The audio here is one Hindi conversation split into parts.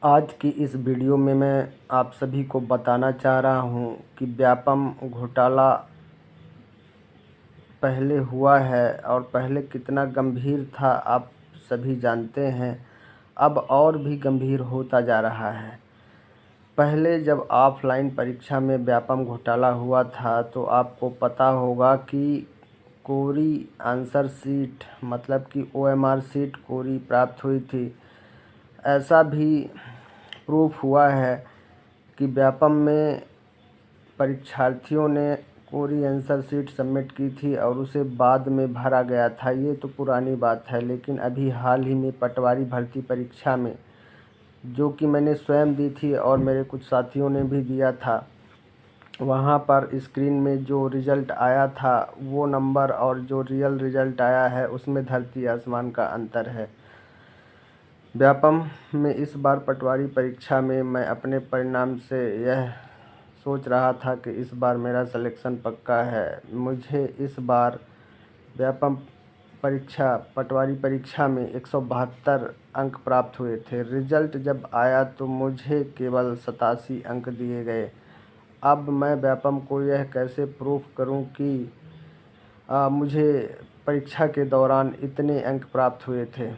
आज की इस वीडियो में मैं आप सभी को बताना चाह रहा हूं कि व्यापम घोटाला पहले हुआ है और पहले कितना गंभीर था आप सभी जानते हैं। अब और भी गंभीर होता जा रहा है। पहले जब ऑफलाइन परीक्षा में व्यापम घोटाला हुआ था तो आपको पता होगा कि कोरी आंसर शीट मतलब कि OMR शीट कोरी प्राप्त हुई थी। ऐसा भी प्रूफ हुआ है कि व्यापम में परीक्षार्थियों ने कोरी आंसर शीट सबमिट की थी और उसे बाद में भरा गया था। ये तो पुरानी बात है, लेकिन अभी हाल ही में पटवारी भर्ती परीक्षा में, जो कि मैंने स्वयं दी थी और मेरे कुछ साथियों ने भी दिया था, वहाँ पर स्क्रीन में जो रिज़ल्ट आया था वो नंबर और जो रियल रिज़ल्ट आया है उसमें धरती आसमान का अंतर है। व्यापम में इस बार पटवारी परीक्षा में मैं अपने परिणाम से यह सोच रहा था कि इस बार मेरा सिलेक्शन पक्का है। मुझे इस बार व्यापम पटवारी परीक्षा में 172 अंक प्राप्त हुए थे। रिज़ल्ट जब आया तो मुझे केवल 87 अंक दिए गए। अब मैं व्यापम को यह कैसे प्रूफ करूं कि मुझे परीक्षा के दौरान इतने अंक प्राप्त हुए थे।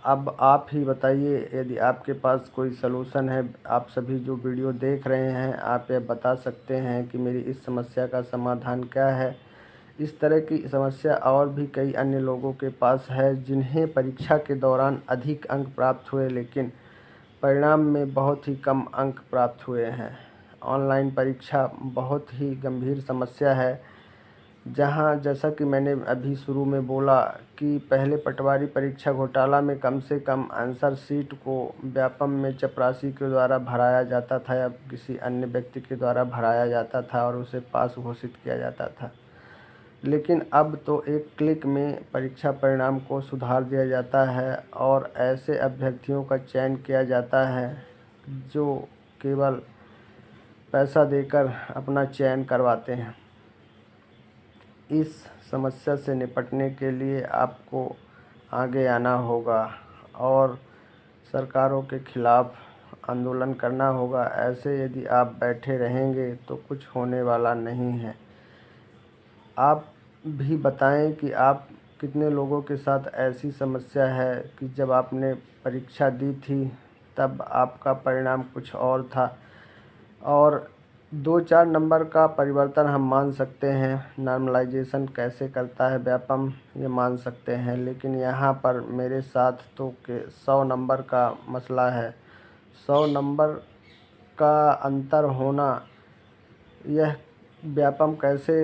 अब आप ही बताइए, यदि आपके पास कोई सलूशन है। आप सभी जो वीडियो देख रहे हैं, आप यह बता सकते हैं कि मेरी इस समस्या का समाधान क्या है। इस तरह की समस्या और भी कई अन्य लोगों के पास है, जिन्हें परीक्षा के दौरान अधिक अंक प्राप्त हुए लेकिन परिणाम में बहुत ही कम अंक प्राप्त हुए हैं। ऑनलाइन परीक्षा बहुत ही गंभीर समस्या है, जहां जैसा कि मैंने अभी शुरू में बोला कि पहले पटवारी परीक्षा घोटाला में कम से कम आंसर शीट को व्यापम में चपरासी के द्वारा भराया जाता था या किसी अन्य व्यक्ति के द्वारा भराया जाता था और उसे पास घोषित किया जाता था। लेकिन अब तो एक क्लिक में परीक्षा परिणाम को सुधार दिया जाता है और ऐसे अभ्यर्थियों का चयन किया जाता है जो केवल पैसा देकर अपना चयन करवाते हैं। इस समस्या से निपटने के लिए आपको आगे आना होगा और सरकारों के खिलाफ आंदोलन करना होगा। ऐसे यदि आप बैठे रहेंगे तो कुछ होने वाला नहीं है। आप भी बताएं कि आप कितने लोगों के साथ ऐसी समस्या है कि जब आपने परीक्षा दी थी तब आपका परिणाम कुछ और था और 2-4 नंबर का परिवर्तन हम मान सकते हैं। नॉर्मलाइजेशन कैसे करता है व्यापम, ये मान सकते हैं, लेकिन यहाँ पर मेरे साथ तो के 100 नंबर का मसला है। 100 नंबर का अंतर होना, यह व्यापम कैसे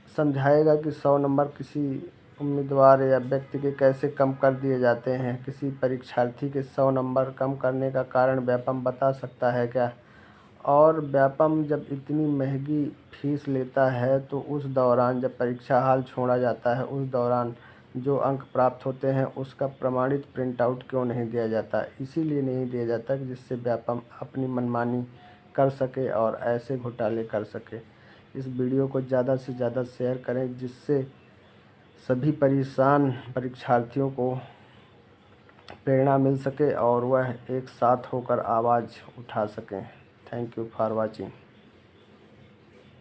समझाएगा कि 100 नंबर किसी उम्मीदवार या व्यक्ति के कैसे कम कर दिए जाते हैं। किसी परीक्षार्थी के 100 नंबर कम करने का कारण व्यापम बता सकता है क्या? और व्यापम जब इतनी महंगी फीस लेता है तो उस दौरान जब परीक्षा हॉल छोड़ा जाता है, उस दौरान जो अंक प्राप्त होते हैं उसका प्रमाणित प्रिंट आउट क्यों नहीं दिया जाता? इसीलिए नहीं दिया जाता कि जिससे व्यापम अपनी मनमानी कर सके और ऐसे घोटाले कर सके। इस वीडियो को ज़्यादा से ज़्यादा शेयर करें, जिससे सभी परेशान परीक्षार्थियों को प्रेरणा मिल सके और वह एक साथ होकर आवाज़ उठा सकें। Thank you for watching.